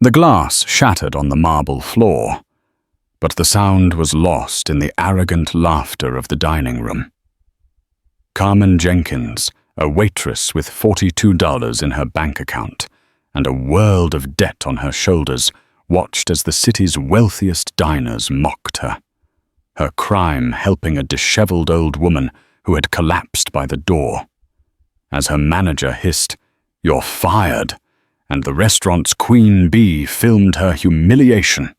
The glass shattered on the marble floor, but the sound was lost in the arrogant laughter of the dining room. Carmen Jenkins, a waitress with $42 in her bank account and a world of debt on her shoulders, watched as the city's wealthiest diners mocked her. Her crime helping a disheveled old woman who had collapsed by the door. As her manager hissed, "You're fired," and the restaurant's queen bee filmed her humiliation.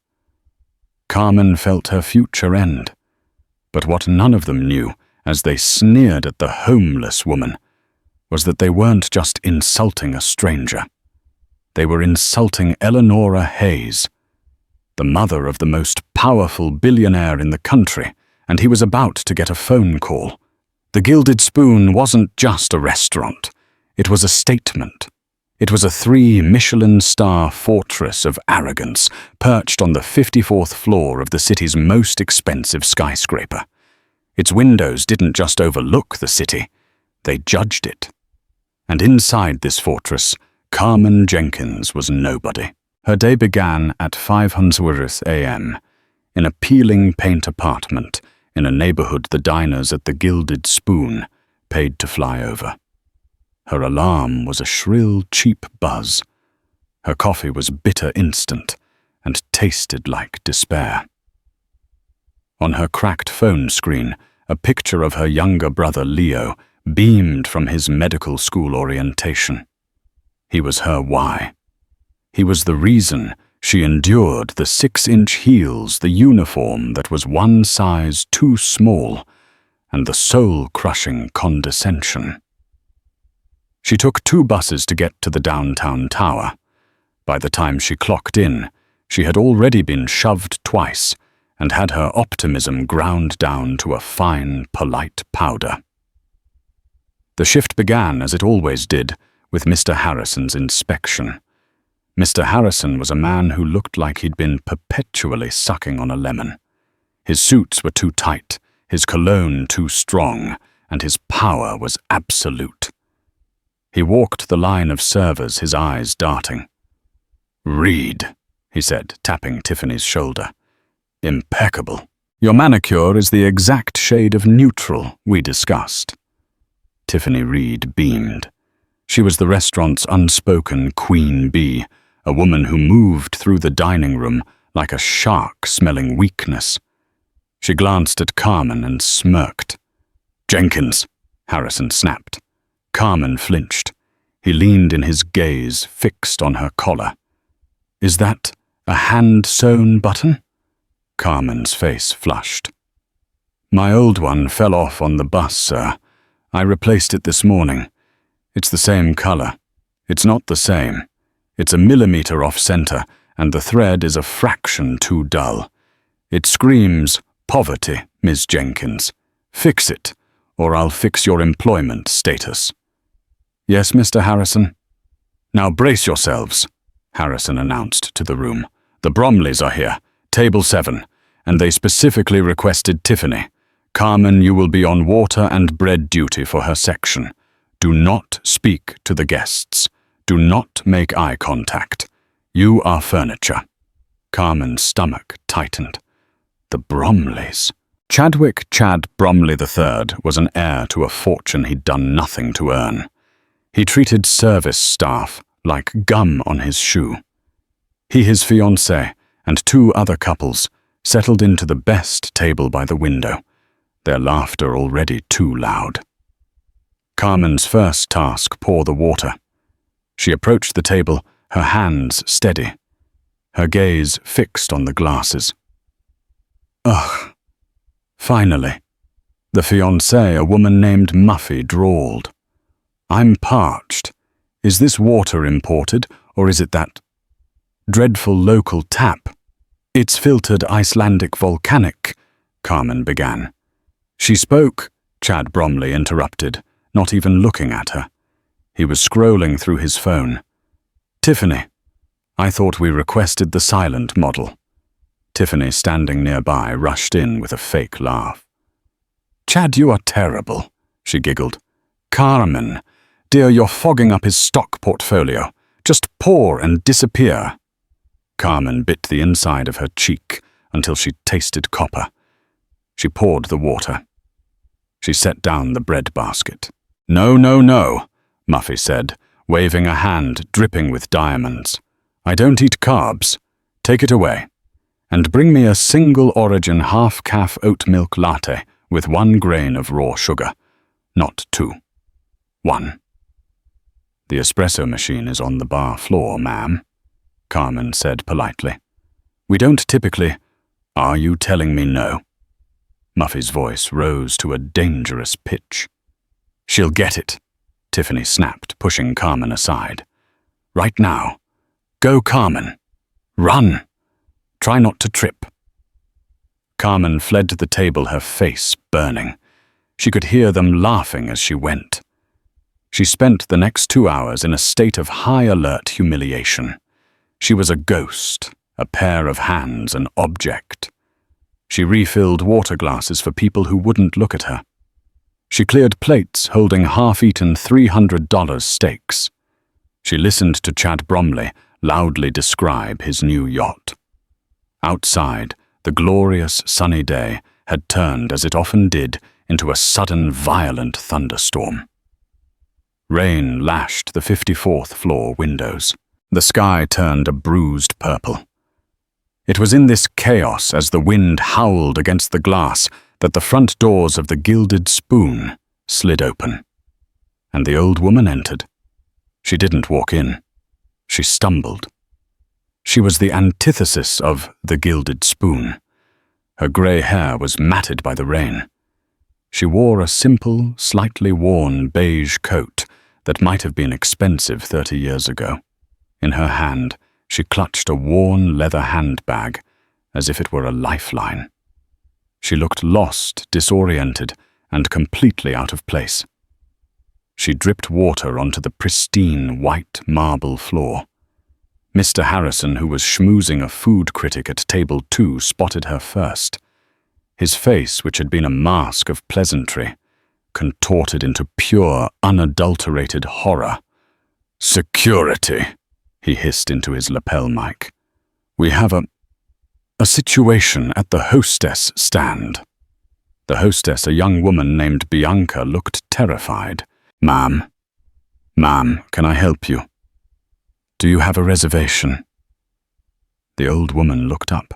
Carmen felt her future end. But what none of them knew, as they sneered at the homeless woman, was that they weren't just insulting a stranger. They were insulting Eleanora Hayes, the mother of the most powerful billionaire in the country, and he was about to get a phone call. The Gilded Spoon wasn't just a restaurant. It was a statement. It was a 3-Michelin-star fortress of arrogance perched on the 54th floor of the city's most expensive skyscraper. Its windows didn't just overlook the city, they judged it. And inside this fortress, Carmen Jenkins was nobody. Her day began at 5:00 a.m. in a peeling paint apartment in a neighborhood the diners at the Gilded Spoon paid to fly over. Her alarm was a shrill, cheap buzz. Her coffee was bitter instant and tasted like despair. On her cracked phone screen, a picture of her younger brother Leo beamed from his medical school orientation. He was her why. He was the reason she endured the 6-inch heels, the uniform that was one size too small, and the soul-crushing condescension. She took 2 buses to get to the downtown tower. By the time she clocked in, she had already been shoved twice and had her optimism ground down to a fine, polite powder. The shift began, as it always did, with Mr. Harrison's inspection. Mr. Harrison was a man who looked like he'd been perpetually sucking on a lemon. His suits were too tight, his cologne too strong, and his power was absolute. He walked the line of servers, his eyes darting. "Read," he said, tapping Tiffany's shoulder. "Impeccable. Your manicure is the exact shade of neutral we discussed." Tiffany Reed beamed. She was the restaurant's unspoken queen bee, a woman who moved through the dining room like a shark smelling weakness. She glanced at Carmen and smirked. "Jenkins," Harrison snapped. Carmen flinched. He leaned in his gaze, fixed on her collar. "Is that a hand-sewn button?" Carmen's face flushed. "My old one fell off on the bus, sir. I replaced it this morning. It's the same color. It's not the same. It's a millimeter off-center, and the thread is a fraction too dull. It screams poverty, Miss Jenkins. Fix it, or I'll fix your employment status." "Yes, Mr. Harrison?" "Now brace yourselves," Harrison announced to the room. "The Bromleys are here, table 7, and they specifically requested Tiffany. Carmen, you will be on water and bread duty for her section. Do not speak to the guests. Do not make eye contact. You are furniture." Carmen's stomach tightened. The Bromleys. Chadwick Chad Bromley III was an heir to a fortune he'd done nothing to earn. He treated service staff like gum on his shoe. He, his fiancée, and 2 other couples settled into the best table by the window, their laughter already too loud. Carmen's first task, pour the water. She approached the table, her hands steady, her gaze fixed on the glasses. "Ugh." Finally, the fiancée, a woman named Muffy, drawled. "I'm parched. Is this water imported, or is it that dreadful local tap?" "It's filtered Icelandic volcanic," Carmen began. "She spoke," Chad Bromley interrupted, not even looking at her. He was scrolling through his phone. "Tiffany, I thought we requested the silent model." Tiffany, standing nearby, rushed in with a fake laugh. "Chad, you are terrible," she giggled. "Carmen, dear, you're fogging up his stock portfolio. Just pour and disappear." Carmen bit the inside of her cheek until she tasted copper. She poured the water. She set down the bread basket. "No, no, no," Muffy said, waving a hand dripping with diamonds. "I don't eat carbs. Take it away. And bring me a single-origin half-calf oat milk latte with 1 grain of raw sugar. Not 2. 1. "The espresso machine is on the bar floor, ma'am," Carmen said politely. "We don't typically—" "Are you telling me no?" Muffy's voice rose to a dangerous pitch. "She'll get it," Tiffany snapped, pushing Carmen aside. "Right now. Go, Carmen. Run. Try not to trip." Carmen fled to the table, her face burning. She could hear them laughing as she went. She spent the next 2 hours in a state of high-alert humiliation. She was a ghost, a pair of hands, an object. She refilled water glasses for people who wouldn't look at her. She cleared plates holding half-eaten $300 steaks. She listened to Chad Bromley loudly describe his new yacht. Outside, the glorious sunny day had turned, as it often did, into a sudden violent thunderstorm. Rain lashed the 54th floor windows. The sky turned a bruised purple. It was in this chaos, as the wind howled against the glass, that the front doors of the Gilded Spoon slid open. And the old woman entered. She didn't walk in. She stumbled. She was the antithesis of the Gilded Spoon. Her grey hair was matted by the rain. She wore a simple, slightly worn beige coat that might have been expensive 30 years ago. In her hand, she clutched a worn leather handbag, as if it were a lifeline. She looked lost, disoriented, and completely out of place. She dripped water onto the pristine white marble floor. Mr. Harrison, who was schmoozing a food critic at table 2, spotted her first. His face, which had been a mask of pleasantry, contorted into pure, unadulterated horror. "Security," he hissed into his lapel mic. "We have a situation at the hostess stand." The hostess, a young woman named Bianca, looked terrified. Ma'am, can I help you? Do you have a reservation?" The old woman looked up,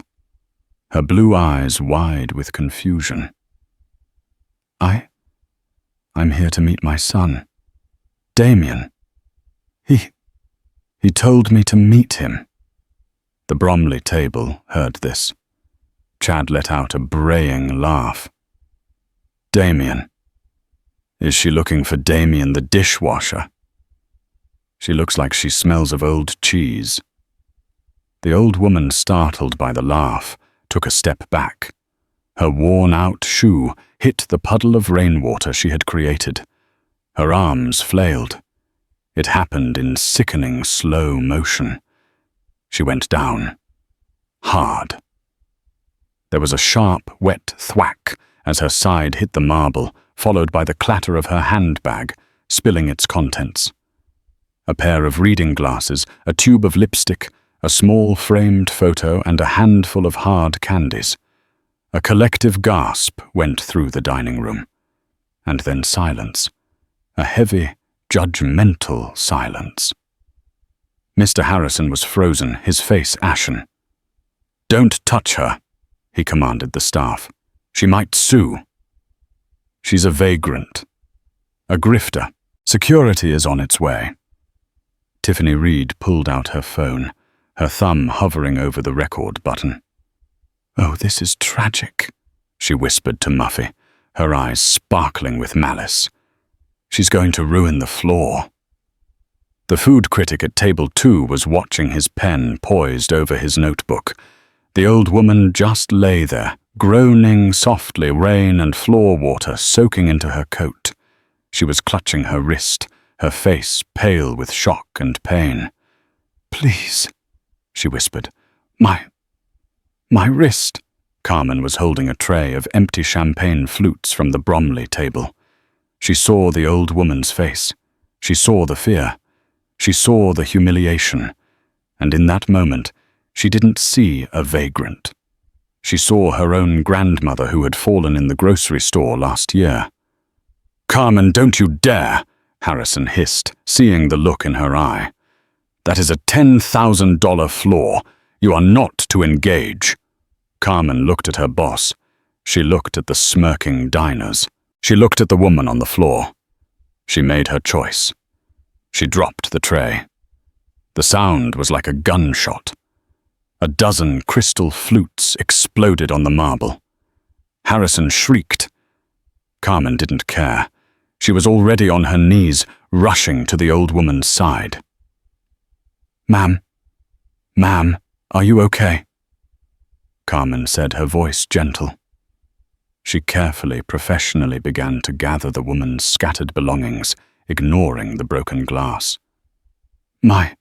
her blue eyes wide with confusion. I'm here to meet my son, Damien. He told me to meet him." The Bromley table heard this. Chad let out a braying laugh. "Damien? Is she looking for Damien the dishwasher? She looks like she smells of old cheese." The old woman, startled by the laugh, took a step back. Her worn-out shoe hit the puddle of rainwater she had created. Her arms flailed. It happened in sickening slow motion. She went down. Hard. There was a sharp, wet thwack as her side hit the marble, followed by the clatter of her handbag, spilling its contents. A pair of reading glasses, a tube of lipstick, a small framed photo, and a handful of hard candies. A collective gasp went through the dining room. And then silence. A heavy, judgmental silence. Mr. Harrison was frozen, his face ashen. "Don't touch her," he commanded the staff. "She might sue. She's a vagrant. A grifter. Security is on its way." Tiffany Reed pulled out her phone, her thumb hovering over the record button. "Oh, this is tragic," she whispered to Muffy, her eyes sparkling with malice. "She's going to ruin the floor." The food critic at table 2 was watching his pen poised over his notebook. The old woman just lay there, groaning softly, rain and floor water soaking into her coat. She was clutching her wrist, her face pale with shock and pain. "Please," she whispered. My wrist." Carmen was holding a tray of empty champagne flutes from the Bromley table. She saw the old woman's face. She saw the fear. She saw the humiliation. And in that moment, She didn't see a vagrant. She saw her own grandmother who had fallen in the grocery store last year. "Carmen, don't you dare!" Harrison hissed, seeing the look in her eye. "That is a $10,000 flaw. You are not to engage." Carmen looked at her boss. She looked at the smirking diners. She looked at the woman on the floor. She made her choice. She dropped the tray. The sound was like a gunshot. A dozen crystal flutes exploded on the marble. Harrison shrieked. Carmen didn't care. She was already on her knees, rushing to the old woman's side. "Ma'am, are you okay?" Carmen said, her voice gentle. She carefully, professionally began to gather the woman's scattered belongings, ignoring the broken glass. My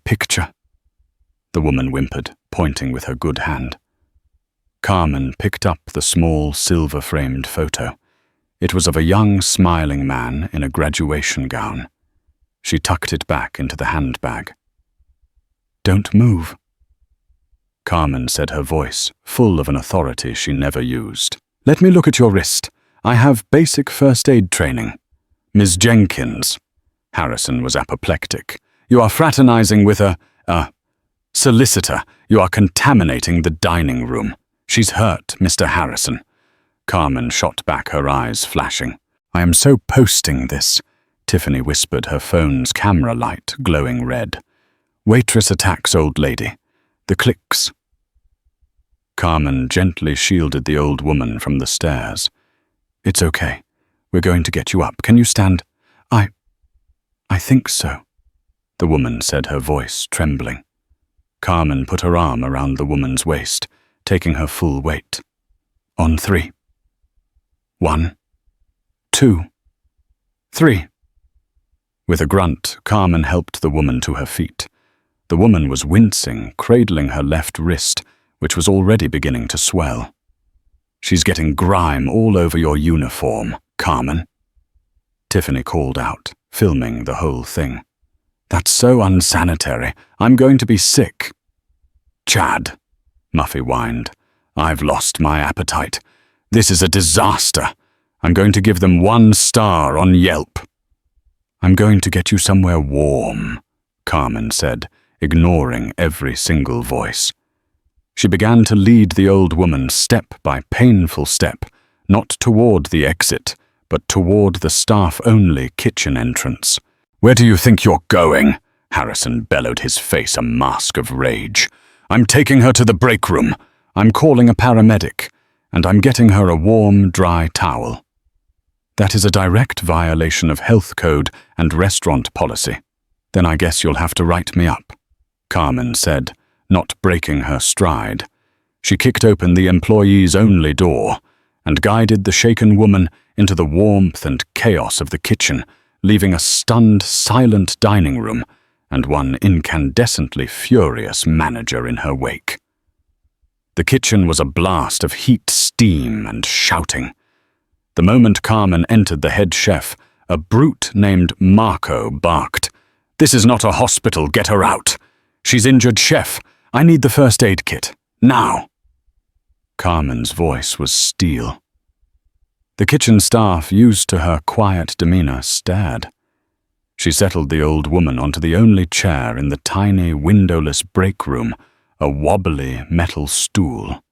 picture," the woman whimpered, pointing with her good hand. Carmen picked up the small, silver-framed photo. It was of a young, smiling man in a graduation gown. She tucked it back into the handbag. "Don't move," Carmen said, her voice full of an authority she never used. "Let me look at your wrist. I have basic first aid training." "Ms. Jenkins," Harrison was apoplectic, "you are fraternizing with a solicitor. You are contaminating the dining room. She's hurt, Mr. Harrison." Carmen shot back, her eyes flashing. "I am so posting this," Tiffany whispered, her phone's camera light glowing red. "Waitress attacks old lady. The clicks." Carmen gently shielded the old woman from the stairs. "It's okay. We're going to get you up. Can you stand?" I think so," the woman said, her voice trembling. Carmen put her arm around the woman's waist, taking her full weight. "On 3. 1, 2, 3. With a grunt, Carmen helped the woman to her feet. The woman was wincing, cradling her left wrist, which was already beginning to swell. "She's getting grime all over your uniform, Carmen," Tiffany called out, filming the whole thing. "That's so unsanitary. I'm going to be sick." "Chad," Muffy whined, "I've lost my appetite. This is a disaster. I'm going to give them 1 star on Yelp." "I'm going to get you somewhere warm," Carmen said, ignoring every single voice. She began to lead the old woman step by painful step, not toward the exit, but toward the staff-only kitchen entrance. "Where do you think you're going?" Harrison bellowed, his face a mask of rage. "I'm taking her to the break room. I'm calling a paramedic, and I'm getting her a warm, dry towel." "That is a direct violation of health code and restaurant policy. Then I guess you'll have to write me up," Carmen said, not breaking her stride. She kicked open the employees-only door and guided the shaken woman into the warmth and chaos of the kitchen, leaving a stunned, silent dining room and one incandescently furious manager in her wake. The kitchen was a blast of heat, steam, and shouting. The moment Carmen entered the head chef, a brute named Marco barked, "This is not a hospital, get her out. She's injured, chef. I need the first aid kit, now." Carmen's voice was steel. The kitchen staff, used to her quiet demeanor, stared. She settled the old woman onto the only chair in the tiny, windowless break room, a wobbly metal stool.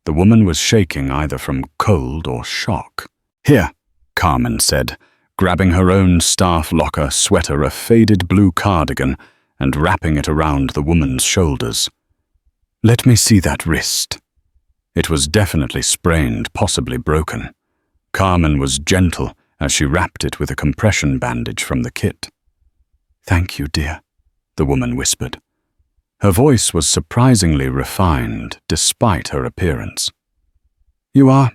The woman was shaking either from cold or shock. "Here," Carmen said, grabbing her own staff locker sweater, a faded blue cardigan, and wrapping it around the woman's shoulders. "Let me see that wrist." It was definitely sprained, possibly broken. Carmen was gentle as she wrapped it with a compression bandage from the kit. "Thank you, dear," the woman whispered. Her voice was surprisingly refined, despite her appearance. "You are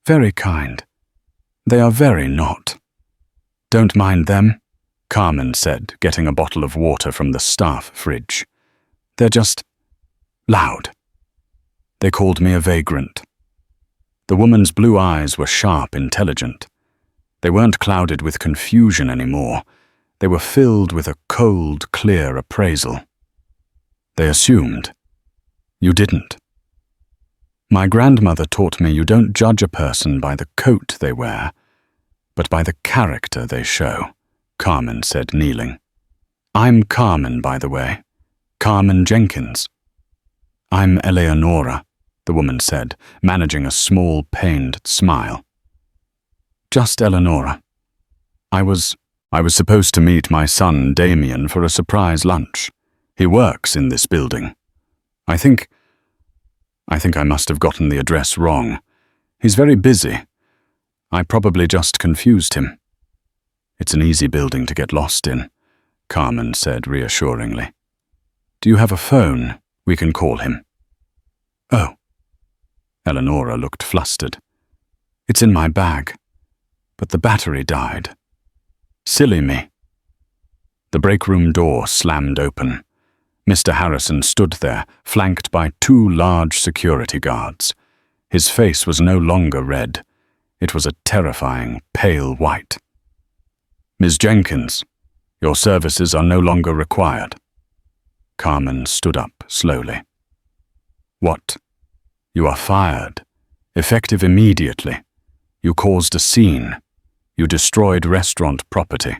very kind. They are very not." "Don't mind them," Carmen said, getting a bottle of water from the staff fridge. "They're just loud. They called me a vagrant." The woman's blue eyes were sharp, intelligent. They weren't clouded with confusion anymore. They were filled with a cold, clear appraisal. They assumed. You didn't. My grandmother taught me you don't judge a person by the coat they wear, but by the character they show, Carmen said, kneeling. I'm Carmen, by the way. Carmen Jenkins. I'm Eleonora, the woman said, managing a small, pained smile. Just Eleonora. I was supposed to meet my son Damien for a surprise lunch. He works in this building. I think I must have gotten the address wrong. He's very busy. I probably just confused him. It's an easy building to get lost in, Carmen said reassuringly. Do you have a phone? We can call him. Oh. Eleonora looked flustered. It's in my bag, but the battery died. Silly me. The break room door slammed open. Mr. Harrison stood there, flanked by 2 large security guards. His face was no longer red. It was a terrifying, pale white. Ms. Jenkins, your services are no longer required. Carmen stood up slowly. What? You are fired. Effective immediately. You caused a scene. You destroyed restaurant property.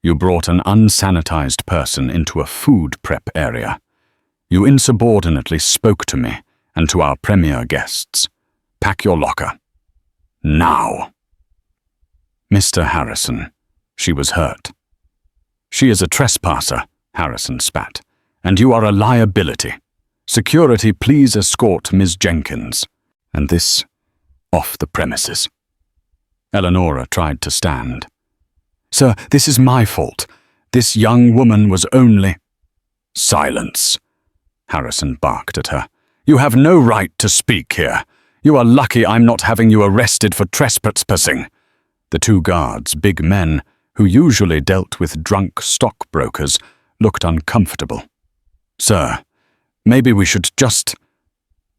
You brought an unsanitized person into a food prep area. You insubordinately spoke to me and to our premier guests. Pack your locker. Now. Mr. Harrison. She was hurt. She is a trespasser, Harrison spat, and you are a liability. Security, please escort Ms. Jenkins. And this off the premises. Eleonora tried to stand. Sir, this is my fault. This young woman was only— Silence, Harrison barked at her. You have no right to speak here. You are lucky I'm not having you arrested for trespassing. The 2 guards, big men, who usually dealt with drunk stockbrokers, looked uncomfortable. Sir, maybe we should just—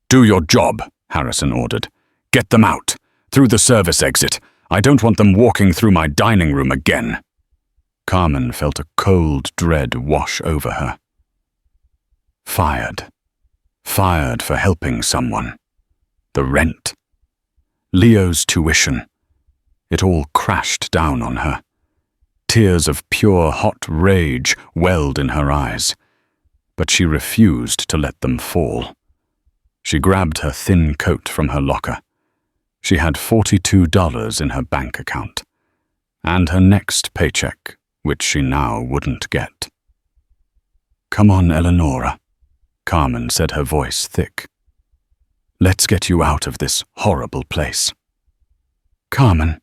Do your job, Harrison ordered. Get them out, through the service exit. I don't want them walking through my dining room again. Carmen felt a cold dread wash over her. Fired. Fired for helping someone. The rent. Leo's tuition. It all crashed down on her. Tears of pure hot rage welled in her eyes, but she refused to let them fall. She grabbed her thin coat from her locker. She had $42 in her bank account, and her next paycheck, which she now wouldn't get. Come on, Eleonora, Carmen said, her voice thick. Let's get you out of this horrible place. Carmen,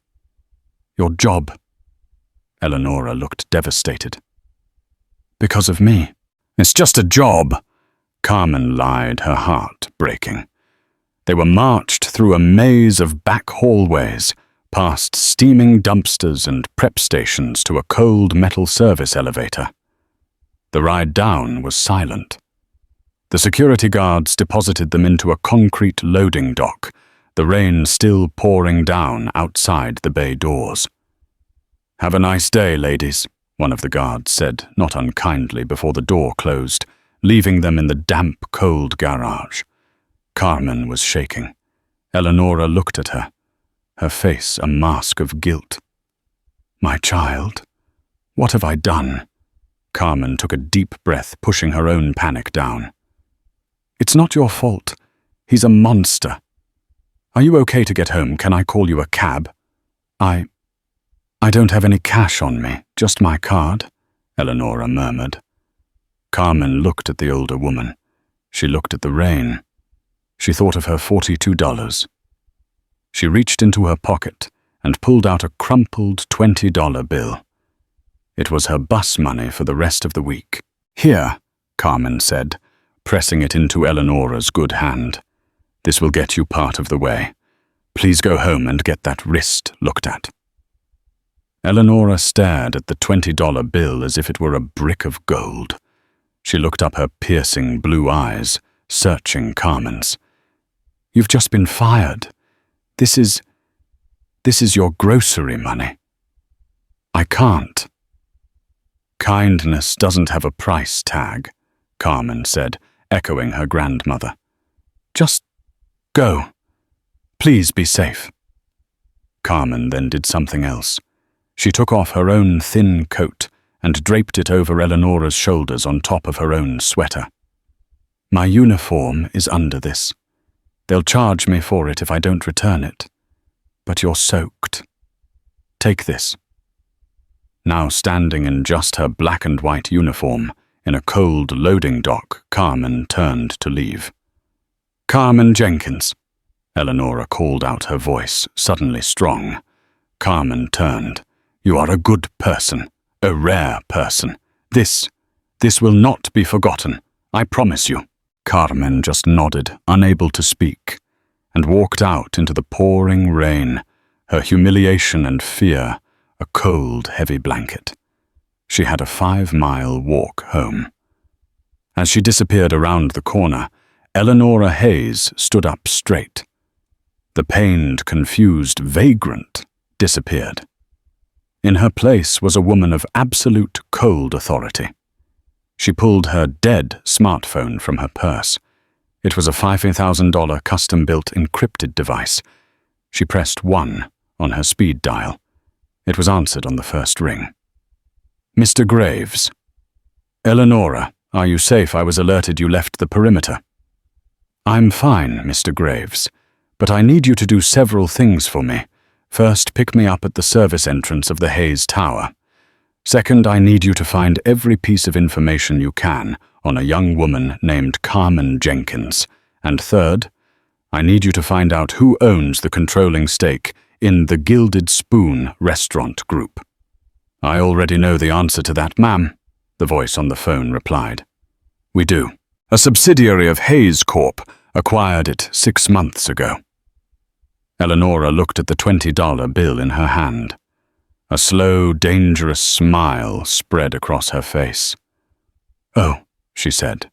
your job. Eleonora looked devastated. Because of me. It's just a job, Carmen lied, her heart breaking. They were marched through a maze of back hallways, past steaming dumpsters and prep stations to a cold metal service elevator. The ride down was silent. The security guards deposited them into a concrete loading dock, the rain still pouring down outside the bay doors. Have a nice day, ladies, one of the guards said, not unkindly, before the door closed, leaving them in the damp, cold garage. Carmen was shaking. Eleonora looked at her, her face a mask of guilt. My child, what have I done? Carmen took a deep breath, pushing her own panic down. It's not your fault. He's a monster. Are you okay to get home? Can I call you a cab? I don't have any cash on me, just my card, Eleonora murmured. Carmen looked at the older woman. She looked at the rain. She thought of her $42. She reached into her pocket and pulled out a crumpled $20 bill. It was her bus money for the rest of the week. Here, Carmen said, pressing it into Eleonora's good hand. This will get you part of the way. Please go home and get that wrist looked at. Eleonora stared at the $20 bill as if it were a brick of gold. She looked up, her piercing blue eyes, searching Carmen's. You've just been fired. This is your grocery money. I can't. Kindness doesn't have a price tag, Carmen said, echoing her grandmother. "Just go. Please be safe." Carmen then did something else. She took off her own thin coat and draped it over Eleonora's shoulders on top of her own sweater. "My uniform is under this. They'll charge me for it if I don't return it. But you're soaked. Take this." Now standing in just her black and white uniform, in a cold loading dock, Carmen turned to leave. "Carmen Jenkins," Eleonora called out, her voice suddenly strong. Carmen turned. "You are a good person, a rare person. This will not be forgotten, I promise you." Carmen just nodded, unable to speak, and walked out into the pouring rain, her humiliation and fear a cold, heavy blanket. She had a 5-mile walk home. As she disappeared around the corner, Eleonora Hayes stood up straight. The pained, confused vagrant disappeared. In her place was a woman of absolute cold authority. She pulled her dead smartphone from her purse. It was a $50,000 custom-built encrypted device. She pressed 1 on her speed dial. It was answered on the first ring. "Mr. Graves." "Eleonora, are you safe? I was alerted you left the perimeter." "I'm fine, Mr. Graves, but I need you to do several things for me. First, pick me up at the service entrance of the Hayes Tower. Second, I need you to find every piece of information you can on a young woman named Carmen Jenkins. And third, I need you to find out who owns the controlling stake in the Gilded Spoon restaurant group." "I already know the answer to that, ma'am," the voice on the phone replied. "We do. A subsidiary of Hayes Corp. Acquired it 6 months ago." Eleonora looked at the $20 bill in her hand. A slow, dangerous smile spread across her face. "Oh," she said.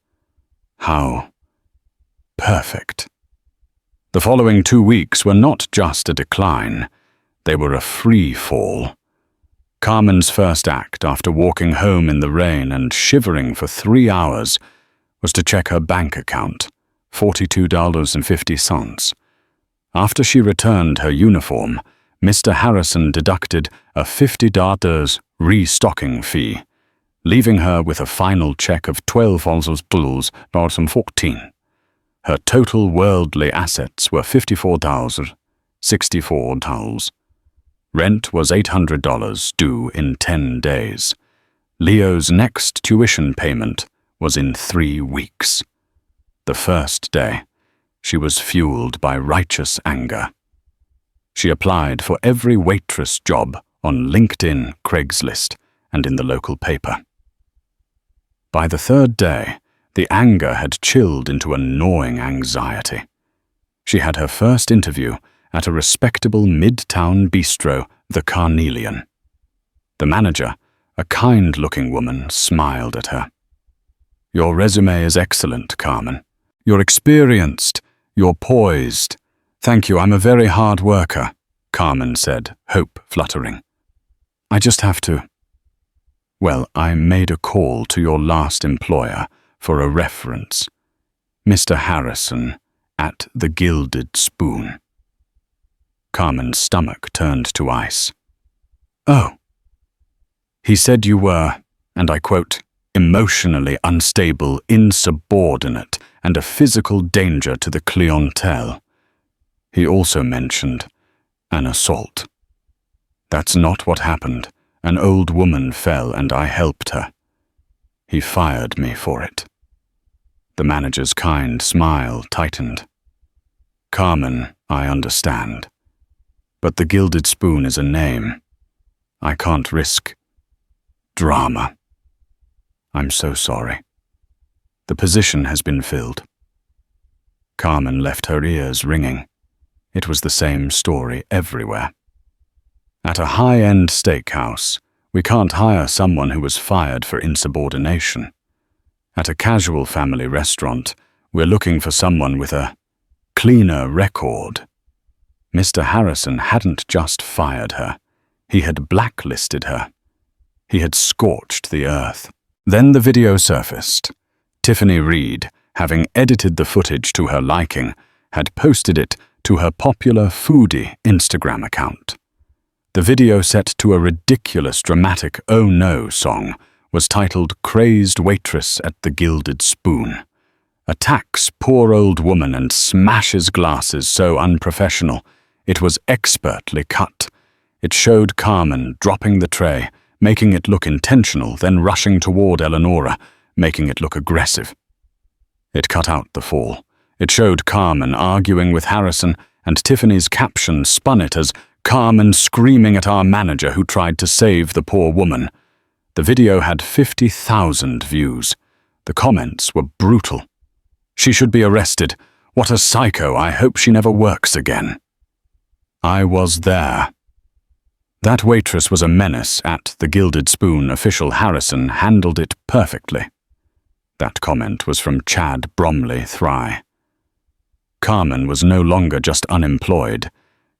"How perfect." The following 2 weeks were not just a decline, they were a free fall. Carmen's first act after walking home in the rain and shivering for 3 hours was to check her bank account, $42.50. After she returned her uniform, Mr. Harrison deducted a $50 restocking fee, leaving her with a final check of $12.14. Her total worldly assets were $54,064. Rent was $800 due in 10 days. Leo's next tuition payment was in 3 weeks. The first day, she was fueled by righteous anger. She applied for every waitress job on LinkedIn, Craigslist, and in the local paper. By the 3rd day, the anger had chilled into a gnawing anxiety. She had her first interview at a respectable mid-town bistro, the Carnelian. The manager, a kind-looking woman, smiled at her. "Your resume is excellent, Carmen. You're experienced. You're poised. Thank you, I'm a very hard worker," Carmen said, hope fluttering. "I just have to. Well, I made a call to your last employer for a reference. Mr. Harrison at the Gilded Spoon." Carmen's stomach turned to ice. "Oh." "He said you were, and I quote, emotionally unstable, insubordinate, and a physical danger to the clientele. He also mentioned an assault. That's not what happened. An old woman fell and I helped her. He fired me for it." The manager's kind smile tightened. "Carmen, I understand. But the Gilded Spoon is a name. I can't risk drama. I'm so sorry. The position has been filled." Carmen left her ears ringing. It was the same story everywhere. At a high-end steakhouse, we can't hire someone who was fired for insubordination. At a casual family restaurant, we're looking for someone with a cleaner record. Mr. Harrison hadn't just fired her. He had blacklisted her. He had scorched the earth. Then the video surfaced. Tiffany Reed, having edited the footage to her liking, had posted it to her popular foodie Instagram account. The video, set to a ridiculous dramatic "Oh No" song, was titled "Crazed Waitress at the Gilded Spoon." Attacks poor old woman and smashes glasses so unprofessional. It was expertly cut. It showed Carmen dropping the tray, making it look intentional, then rushing toward Eleonora, making it look aggressive. It cut out the fall. It showed Carmen arguing with Harrison, and Tiffany's caption spun it as "Carmen screaming at our manager who tried to save the poor woman." The video had 50,000 views. The comments were brutal. "She should be arrested. What a psycho. I hope she never works again." I was there. That waitress was a menace. At the Gilded Spoon official Harrison handled it perfectly. That comment was from Chad Bromley Thry. Carmen was no longer just unemployed.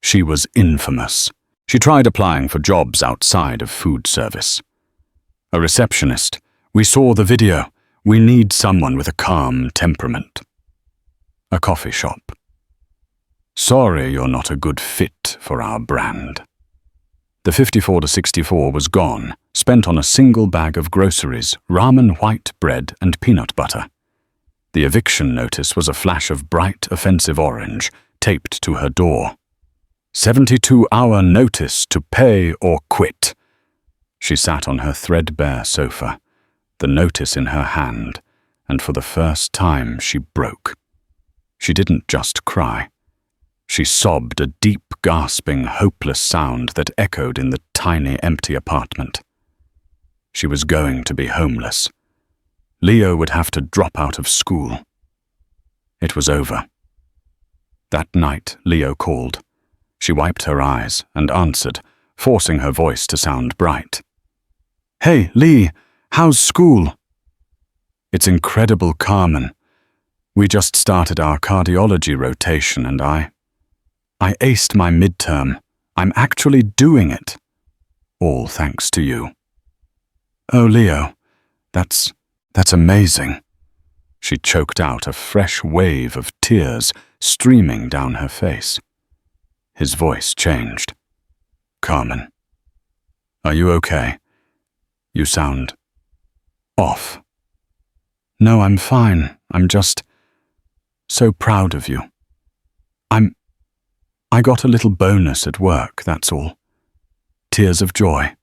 She was infamous. She tried applying for jobs outside of food service. A receptionist. "We saw the video. We need someone with a calm temperament." A coffee shop. "Sorry, you're not a good fit for our brand." The 54 to 64 was gone, spent on a single bag of groceries, ramen white bread and peanut butter. The eviction notice was a flash of bright, offensive orange, taped to her door. 72-hour notice to pay or quit. She sat on her threadbare sofa, the notice in her hand, and for the first time she broke. She didn't just cry. She sobbed, a deep, gasping, hopeless sound that echoed in the tiny, empty apartment. She was going to be homeless. Leo would have to drop out of school. It was over. That night, Leo called. She wiped her eyes and answered, forcing her voice to sound bright. "Hey, Lee, how's school?" "It's incredible, Carmen. We just started our cardiology rotation and I aced my midterm. I'm actually doing it. All thanks to you." "Oh, Leo, that's amazing." She choked out, a fresh wave of tears streaming down her face. His voice changed. "Carmen, are you okay? You sound off." "No, I'm fine. I'm just so proud of you. I got a little bonus at work, that's all. Tears of joy."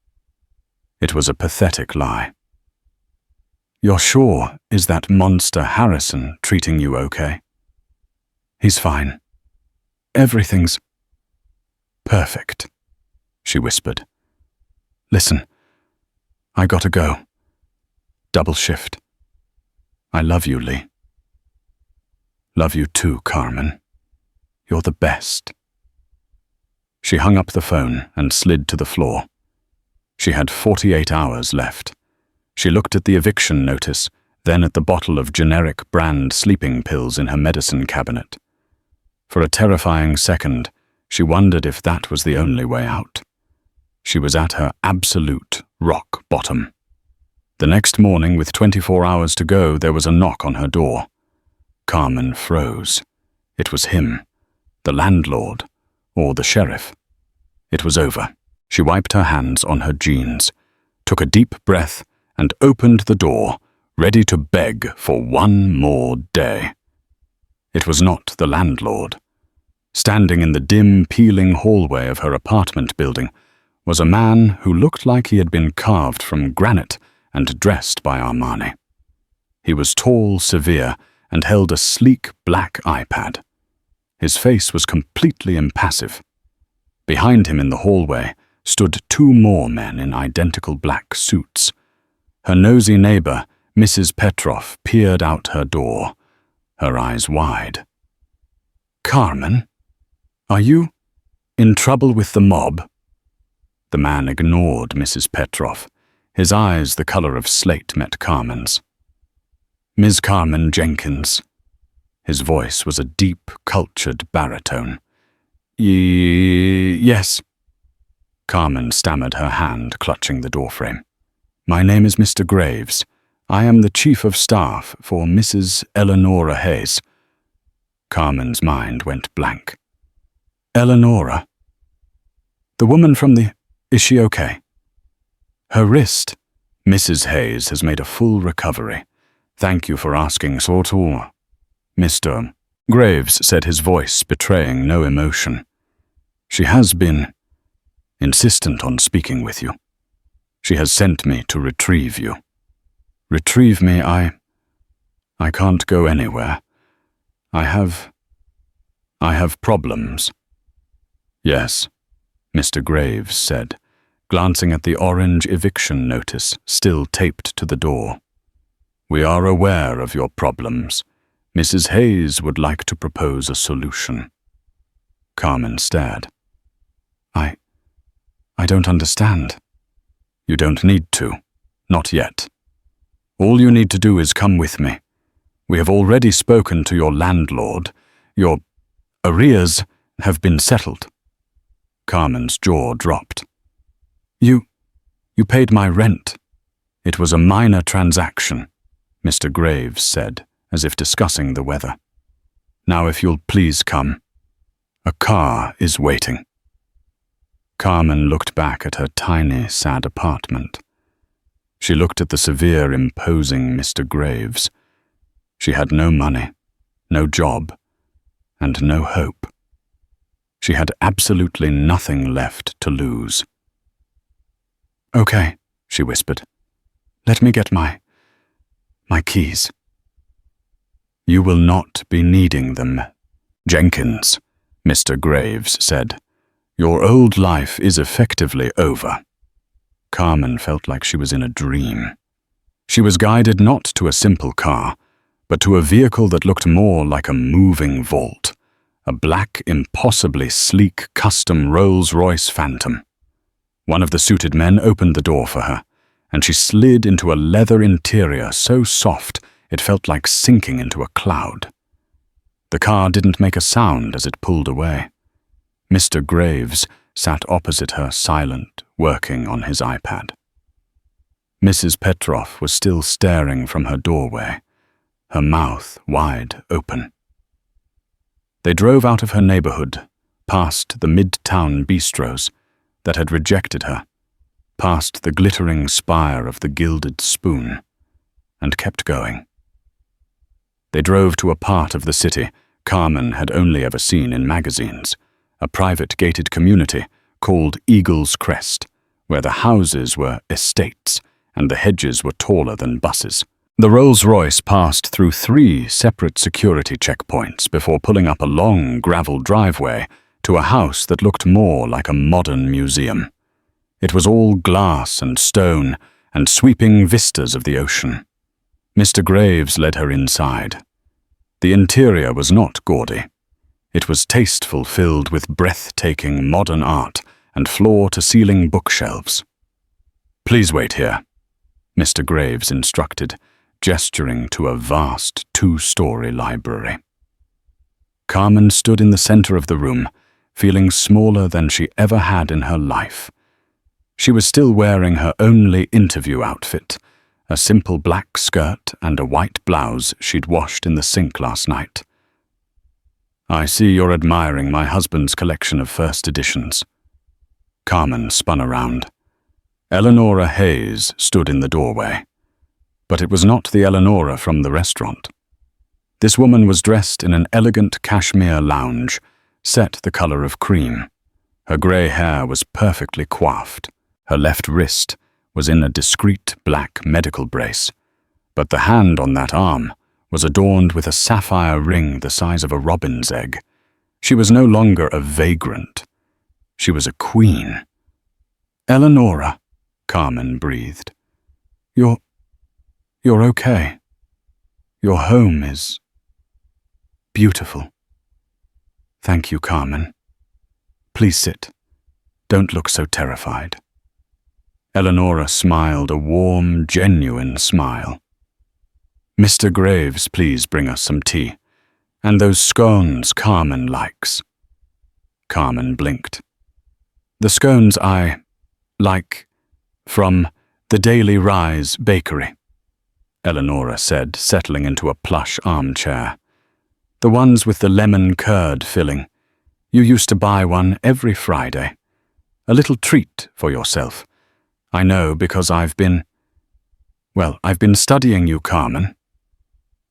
It was a pathetic lie. "You're sure? Is that monster Harrison treating you okay?" "He's fine. Everything's perfect," she whispered. "Listen, I gotta go. Double shift. I love you, Lee." "Love you too, Carmen. You're the best." She hung up the phone and slid to the floor. She had 48 hours left. She looked at the eviction notice, then at the bottle of generic brand sleeping pills in her medicine cabinet. For a terrifying second, she wondered if that was the only way out. She was at her absolute rock bottom. The next morning, with 24 hours to go, there was a knock on her door. Carmen froze. It was him, the landlord, or the sheriff. It was over. She wiped her hands on her jeans, took a deep breath, and opened the door, ready to beg for one more day. It was not the landlord. Standing in the dim, peeling hallway of her apartment building was a man who looked like he had been carved from granite and dressed by Armani. He was tall, severe, and held a sleek black iPad. His face was completely impassive. Behind him in the hallway stood two more men in identical black suits. Her nosy neighbor, Mrs. Petroff, peered out her door, her eyes wide. "Carmen, are you in trouble with the mob?" The man ignored Mrs. Petroff. His eyes, the color of slate, met Carmen's. "Ms. Carmen Jenkins." His voice was a deep, cultured baritone. Yes." Carmen stammered, her hand clutching the doorframe. "My name is Mr. Graves. I am the Chief of Staff for Mrs. Eleanora Hayes. Carmen's mind went blank. Eleanora? The woman from the... Is she okay? Her wrist. Mrs. Hayes has made a full recovery. Thank you for asking, sort of. Mr. Graves said, his voice betraying no emotion. She has been insistent on speaking with you. She has sent me to retrieve you. Retrieve me? I can't go anywhere. I have problems. Yes, Mr. Graves said, glancing at the orange eviction notice still taped to the door. We are aware of your problems. Mrs. Hayes would like to propose a solution. Carmen stared. I don't understand. You don't need to. Not yet. All you need to do is come with me. We have already spoken to your landlord. Your arrears have been settled. Carmen's jaw dropped. You paid my rent. It was a minor transaction, Mr. Graves said, as if discussing the weather. Now if you'll please come. A car is waiting. Carmen looked back at her tiny, sad apartment. She looked at the severe, imposing Mr. Graves. She had no money, no job, and no hope. She had absolutely nothing left to lose. Okay, she whispered. Let me get my keys. You will not be needing them, Jenkins, Mr. Graves said. Your old life is effectively over. Carmen felt like she was in a dream. She was guided not to a simple car, but to a vehicle that looked more like a moving vault, a black, impossibly sleek custom Rolls-Royce Phantom. One of the suited men opened the door for her, and she slid into a leather interior so soft it felt like sinking into a cloud. The car didn't make a sound as it pulled away. Mr. Graves sat opposite her, silent, working on his iPad. Mrs. Petroff was still staring from her doorway, her mouth wide open. They drove out of her neighborhood, past the mid-town bistros that had rejected her, past the glittering spire of the Gilded Spoon, and kept going. They drove to a part of the city Carmen had only ever seen in magazines, a private gated community called Eagle's Crest, where the houses were estates and the hedges were taller than buses. The Rolls-Royce passed through 3 separate security checkpoints before pulling up a long gravel driveway to a house that looked more like a modern museum. It was all glass and stone and sweeping vistas of the ocean. Mr. Graves led her inside. The interior was not gaudy. It was tasteful, filled with breathtaking modern art and floor-to-ceiling bookshelves. Please wait here, Mr. Graves instructed, gesturing to a vast 2-story library. Carmen stood in the center of the room, feeling smaller than she ever had in her life. She was still wearing her only interview outfit, a simple black skirt and a white blouse she'd washed in the sink last night. I see you're admiring my husband's collection of first editions. Carmen spun around. Eleanora Hayes stood in the doorway. But it was not the Eleanora from the restaurant. This woman was dressed in an elegant cashmere lounge, set the color of cream. Her grey hair was perfectly coiffed. Her left wrist was in a discreet black medical brace, but the hand on that arm was adorned with a sapphire ring the size of a robin's egg. She was no longer a vagrant. She was a queen. Eleanora, Carmen breathed. You're okay. Your home is beautiful. Thank you, Carmen. Please sit. Don't look so terrified. Eleanora smiled a warm, genuine smile. Mr. Graves, please bring us some tea. And those scones Carmen likes. Carmen blinked. The scones I like from the Daily Rise Bakery. Eleonora said, settling into a plush armchair. "The ones with the lemon curd filling. You used to buy one every Friday. A little treat for yourself. I know because I've been studying you, Carmen."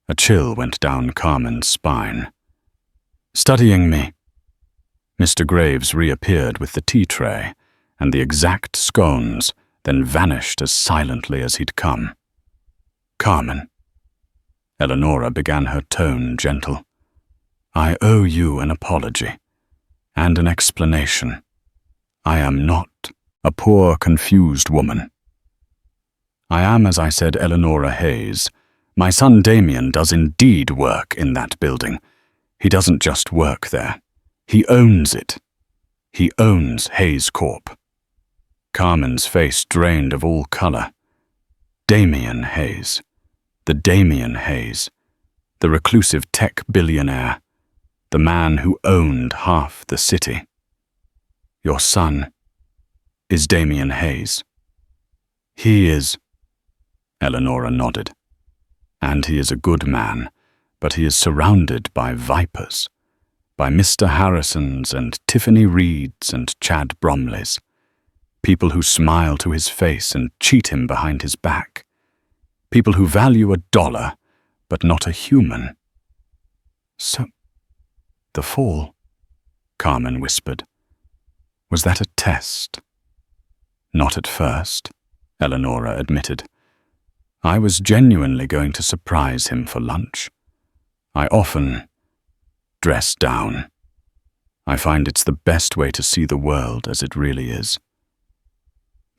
A chill went down Carmen's spine. "Studying me." Mr. Graves reappeared with the tea tray and the exact scones, then vanished as silently as he'd come. "Carmen." Eleonora began, her tone gentle. "I owe you an apology and an explanation. I am not a poor, confused woman. I am, as I said, Eleonora Hayes. My son Damien does indeed work in that building. He doesn't just work there. He owns it. He owns Hayes Corp." Carmen's face drained of all color. Damien Hayes. The Damien Hayes. The reclusive tech billionaire. The man who owned half the city. "Your son is Damien Hayes." "He is." Eleonora nodded. "And he is a good man, but he is surrounded by vipers. By Mr. Harrisons and Tiffany Reeds and Chad Bromleys. People who smile to his face and cheat him behind his back. People who value $1, but not a human." "So, the fall," Carmen whispered. "Was that a test?" "Not at first," Eleonora admitted. "I was genuinely going to surprise him for lunch. I often dress down. I find it's the best way to see the world as it really is.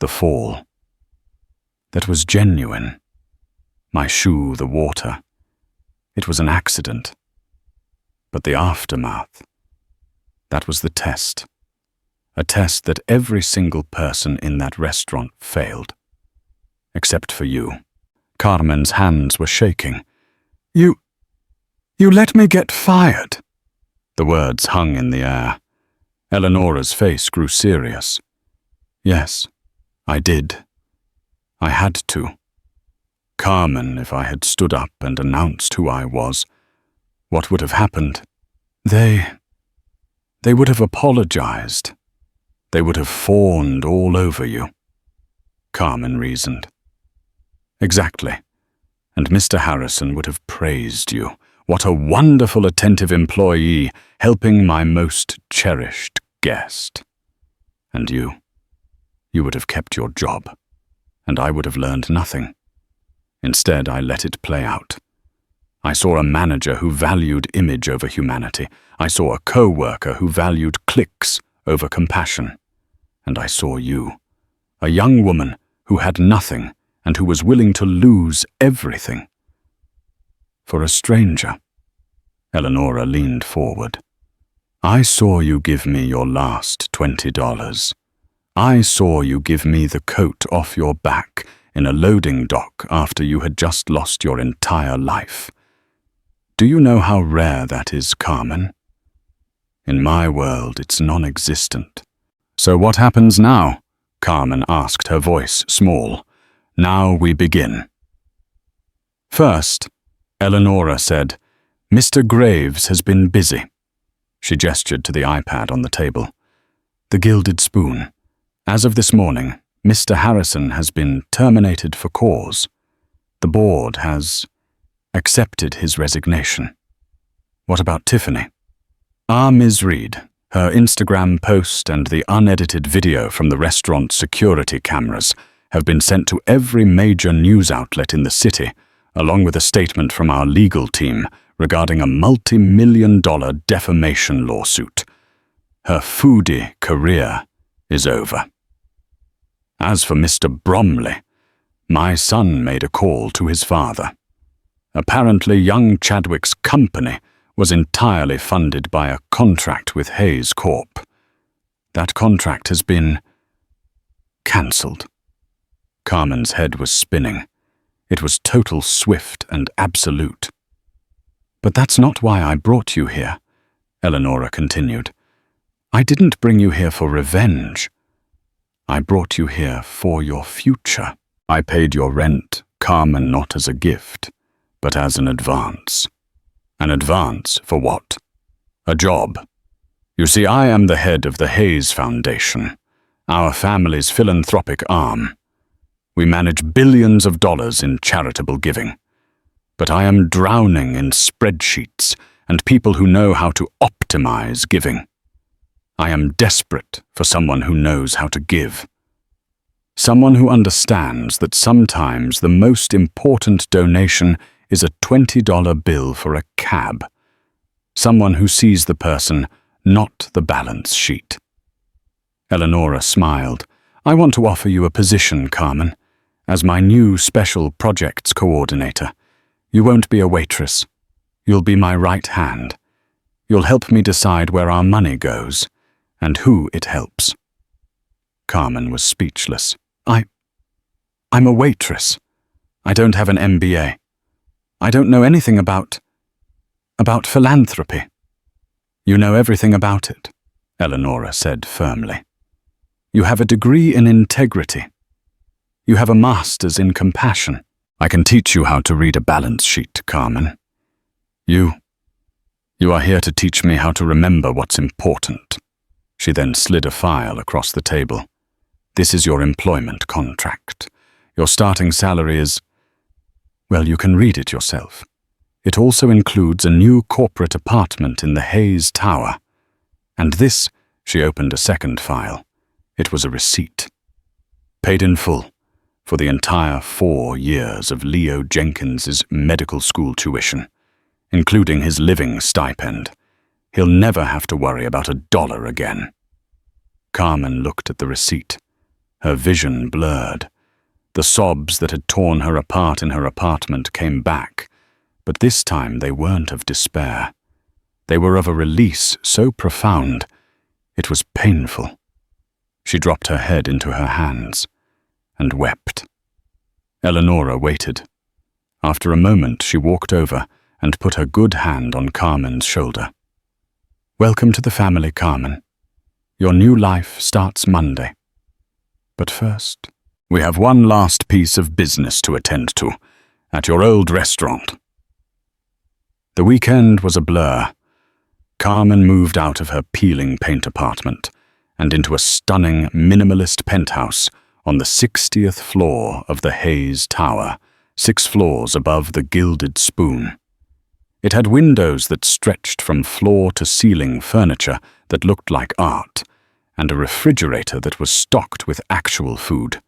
The fall. That was genuine. My shoe, the water. It was an accident. But the aftermath. That was the test. A test that every single person in that restaurant failed. Except for you." Carmen's hands were shaking. You let me get fired." The words hung in the air. Eleonora's face grew serious. "Yes, I did. I had to. Carmen, if I had stood up and announced who I was, what would have happened? They would have apologized. They would have fawned all over you." Carmen reasoned. "Exactly. And Mr. Harrison would have praised you. What a wonderful, attentive employee, helping my most cherished guest. And you would have kept your job, and I would have learned nothing. Instead, I let it play out. I saw a manager who valued image over humanity. I saw a co-worker who valued clicks over compassion. And I saw you, a young woman who had nothing and who was willing to lose everything. For a stranger." Eleonora leaned forward. "I saw you give me your last $20. I saw you give me the coat off your back in a loading dock after you had just lost your entire life. Do you know how rare that is, Carmen? In my world, it's non-existent." "So what happens now?" Carmen asked, her voice small. "Now we begin." "First," Eleonora said, "Mr. Graves has been busy." She gestured to the iPad on the table. "The Gilded Spoon. As of this morning, Mr. Harrison has been terminated for cause. The board has accepted his resignation." "What about Tiffany?" Ms. Reed. Her Instagram post and the unedited video from the restaurant security cameras have been sent to every major news outlet in the city, along with a statement from our legal team regarding a multi-million-dollar defamation lawsuit. Her foodie career is over. As for Mr. Bromley, my son made a call to his father. Apparently, young Chadwick's company was entirely funded by a contract with Hayes Corp. That contract has been cancelled. Carmen's head was spinning. It was total, swift, and absolute. "But that's not why I brought you here," Eleonora continued. "I didn't bring you here for revenge. I brought you here for your future. I paid your rent," Carmen not as a gift, but as an advance. An advance for what? A job. You see, I am the head of the Hayes Foundation, our family's philanthropic arm. We manage billions of dollars in charitable giving. But I am drowning in spreadsheets and people who know how to optimize giving. I am desperate for someone who knows how to give. Someone who understands that sometimes the most important donation is a $20 bill for a cab. Someone who sees the person, not the balance sheet. Eleonora smiled. I want to offer you a position, Carmen, as my new special projects coordinator. You won't be a waitress. You'll be my right hand. You'll help me decide where our money goes, and who it helps. Carmen was speechless. I'm a waitress. I don't have an MBA. I don't know anything about philanthropy. You know everything about it, Eleonora said firmly. You have a degree in integrity. You have a master's in compassion. I can teach you how to read a balance sheet, Carmen. You are here to teach me how to remember what's important. She then slid a file across the table. This is your employment contract. Your starting salary is... Well, you can read it yourself. It also includes a new corporate apartment in the Hayes Tower. And this, she opened a second file. It was a receipt. Paid in full for the entire 4 years of Leo Jenkins's medical school tuition, including his living stipend. He'll never have to worry about $1 again. Carmen looked at the receipt. Her vision blurred. The sobs that had torn her apart in her apartment came back, but this time they weren't of despair. They were of a release so profound, it was painful. She dropped her head into her hands and wept. Eleonora waited. After a moment, she walked over and put her good hand on Carmen's shoulder. Welcome to the family, Carmen. Your new life starts Monday. But first, we have one last piece of business to attend to, at your old restaurant. The weekend was a blur. Carmen moved out of her peeling paint apartment and into a stunning minimalist penthouse on the 60th floor of the Hayes Tower, 6 floors above the Gilded Spoon. It had windows that stretched from floor to ceiling furniture that looked like art, and a refrigerator that was stocked with actual food.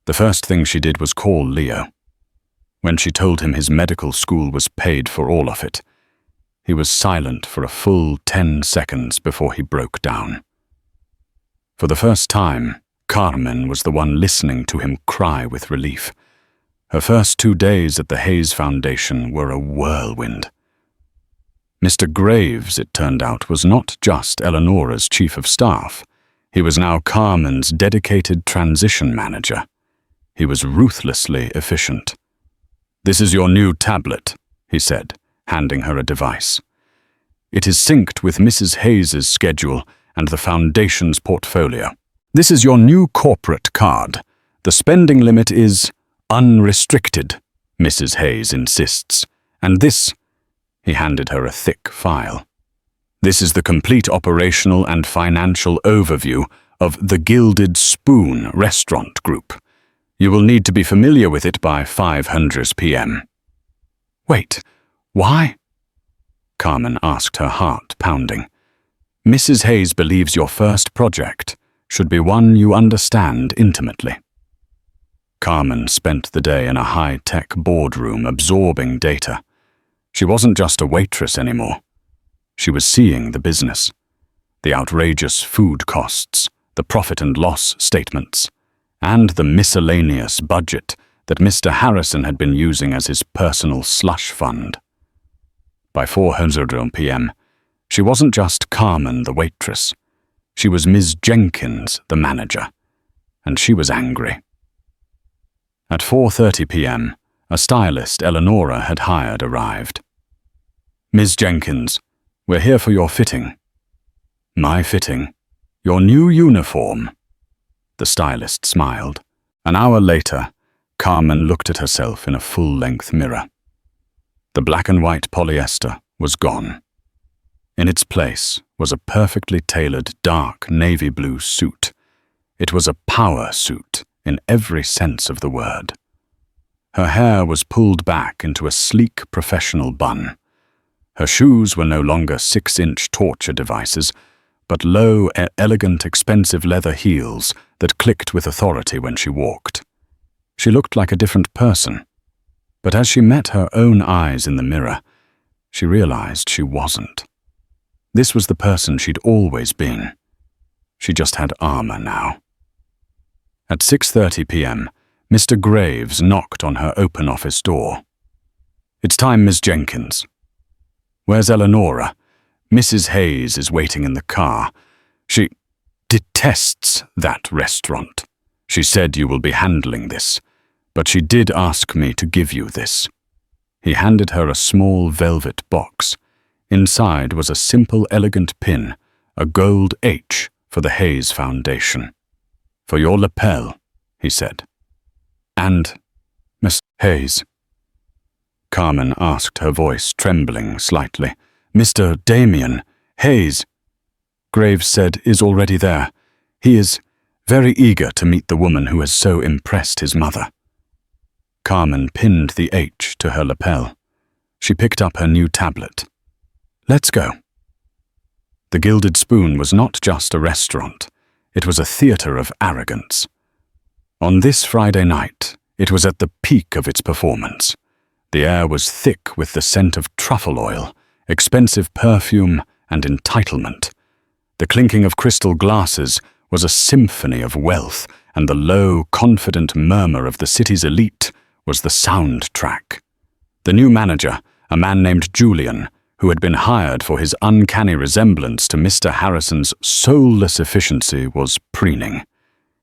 The first thing she did was call Leo. When she told him his medical school was paid for all of it, he was silent for a full 10 seconds before he broke down. For the first time, Carmen was the one listening to him cry with relief. Her first 2 days at the Hayes Foundation were a whirlwind. Mr. Graves, it turned out, was not just Eleonora's chief of staff. He was now Carmen's dedicated transition manager. He was ruthlessly efficient. This is your new tablet, he said, handing her a device. It is synced with Mrs. Hayes's schedule and the Foundation's portfolio. This is your new corporate card. The spending limit is unrestricted, Mrs. Hayes insists. And this, he handed her a thick file. This is the complete operational and financial overview of the Gilded Spoon restaurant group. You will need to be familiar with it by 500 p.m. Wait, why? Carmen asked, her heart pounding. Mrs. Hayes believes your first project should be one you understand intimately. Carmen spent the day in a high-tech boardroom absorbing data. She wasn't just a waitress anymore. She was seeing the business, the outrageous food costs, the profit and loss statements, and the miscellaneous budget that Mr. Harrison had been using as his personal slush fund. By 4:00 p.m., she wasn't just Carmen, the waitress. She was Ms. Jenkins, the manager, and she was angry. At 4:30 p.m., a stylist Eleonora had hired arrived. Ms. Jenkins, we're here for your fitting. My fitting? Your new uniform? The stylist smiled. An hour later, Carmen looked at herself in a full-length mirror. The black and white polyester was gone. In its place was a perfectly tailored dark navy blue suit. It was a power suit in every sense of the word. Her hair was pulled back into a sleek professional bun. Her shoes were no longer 6-inch torture devices, but low, elegant, expensive leather heels that clicked with authority when she walked. She looked like a different person, but as she met her own eyes in the mirror, she realized she wasn't. This was the person she'd always been. She just had armor now. At 6:30 p.m., Mr. Graves knocked on her open office door. "It's time, Miss Jenkins." "Where's Eleonora?" "Mrs. Hayes is waiting in the car. She detests that restaurant. She said you will be handling this, but she did ask me to give you this." He handed her a small velvet box. Inside was a simple, elegant pin, a gold H for the Hayes Foundation. "For your lapel," he said. "And Miss Hayes?" Carmen asked, her voice trembling slightly. "Mr. Damien Hayes," Graves said, "is already there. He is very eager to meet the woman who has so impressed his mother." Carmen pinned the H to her lapel. She picked up her new tablet. "Let's go." The Gilded Spoon was not just a restaurant. It was a theater of arrogance. On this Friday night, it was at the peak of its performance. The air was thick with the scent of truffle oil, expensive perfume, and entitlement. The clinking of crystal glasses was a symphony of wealth, and the low, confident murmur of the city's elite was the soundtrack. The new manager, a man named Julian, who had been hired for his uncanny resemblance to Mr. Harrison's soulless efficiency, was preening.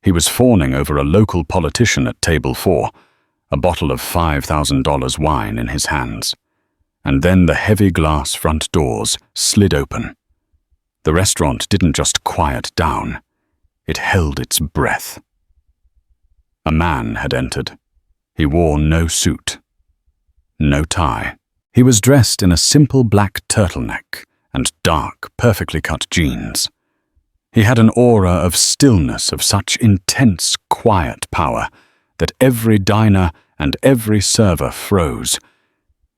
He was fawning over a local politician at table 4, a bottle of $5,000 wine in his hands. And then the heavy glass front doors slid open. The restaurant didn't just quiet down, it held its breath. A man had entered. He wore no suit, no tie. He was dressed in a simple black turtleneck and dark, perfectly cut jeans. He had an aura of stillness, of such intense, quiet power that every diner and every server froze.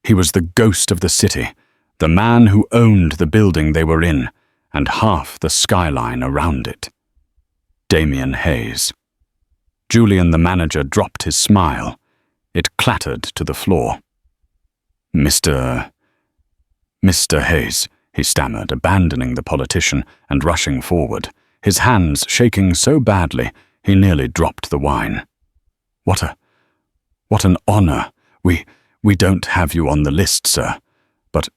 He was the ghost of the city, the man who owned the building they were in and half the skyline around it. Damien Hayes. Julian, the manager, dropped his smile. It clattered to the floor. Mr. Hayes," he stammered, abandoning the politician and rushing forward, his hands shaking so badly he nearly dropped the wine. What an honor. We don't have you on the list, sir, but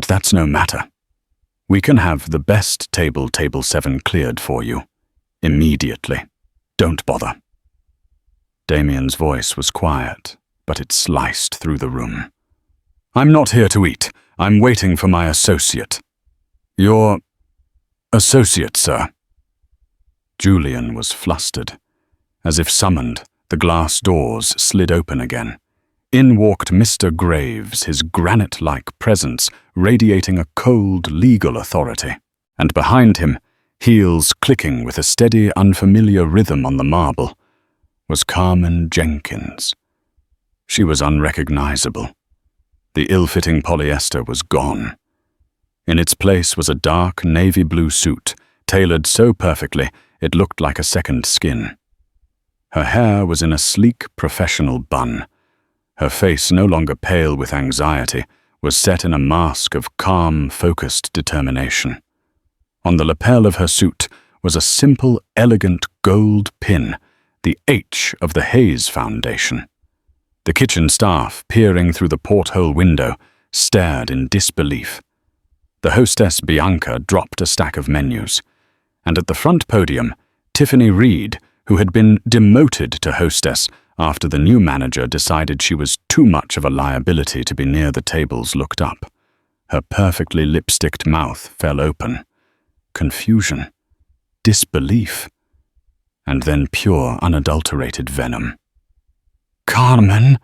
that's no matter. We can have the best table 7 cleared for you. Immediately. Don't bother." Damien's voice was quiet, but it sliced through the room. "I'm not here to eat. I'm waiting for my associate." "Your associate, sir?" Julian was flustered. As if summoned, the glass doors slid open again. In walked Mr. Graves, his granite-like presence radiating a cold, legal authority. And behind him, heels clicking with a steady, unfamiliar rhythm on the marble, was Carmen Jenkins. She was unrecognizable. The ill-fitting polyester was gone. In its place was a dark navy blue suit, tailored so perfectly it looked like a second skin. Her hair was in a sleek, professional bun. Her face, no longer pale with anxiety, was set in a mask of calm, focused determination. On the lapel of her suit was a simple, elegant gold pin, the H of the Hayes Foundation. The kitchen staff, peering through the porthole window, stared in disbelief. The hostess Bianca dropped a stack of menus, and at the front podium, Tiffany Reed, who had been demoted to hostess after the new manager decided she was too much of a liability to be near the tables, looked up. Her perfectly lipsticked mouth fell open. Confusion, disbelief, and then pure, unadulterated venom. Carmen,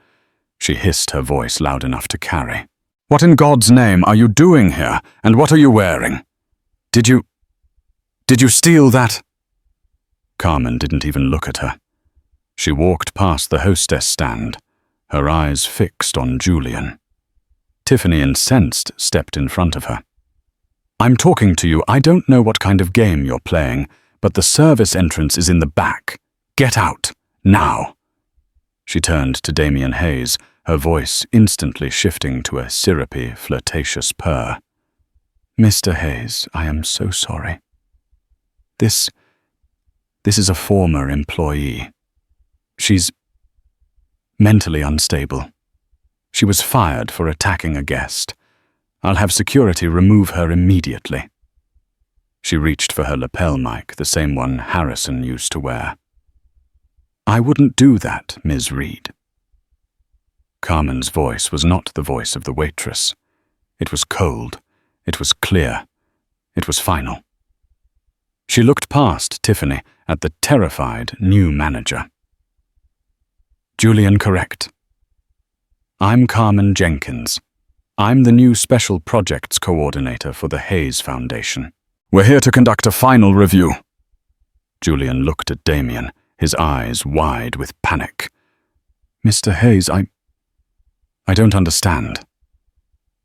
she hissed, her voice loud enough to carry. What in God's name are you doing here, and what are you wearing? Did you steal that? Carmen didn't even look at her. She walked past the hostess stand, her eyes fixed on Julian. Tiffany, incensed, stepped in front of her. I'm talking to you. I don't know what kind of game you're playing, but the service entrance is in the back. Get out, now. She turned to Damien Hayes, her voice instantly shifting to a syrupy, flirtatious purr. Mr. Hayes, I am so sorry. This is a former employee. She's mentally unstable. She was fired for attacking a guest. I'll have security remove her immediately. She reached for her lapel mic, the same one Harrison used to wear. I wouldn't do that, Ms. Reed. Carmen's voice was not the voice of the waitress. It was cold. It was clear. It was final. She looked past Tiffany at the terrified new manager. Julian, correct. I'm Carmen Jenkins. I'm the new Special Projects Coordinator for the Hayes Foundation. We're here to conduct a final review. Julian looked at Damien, his eyes wide with panic. Mr. Hayes, I don't understand.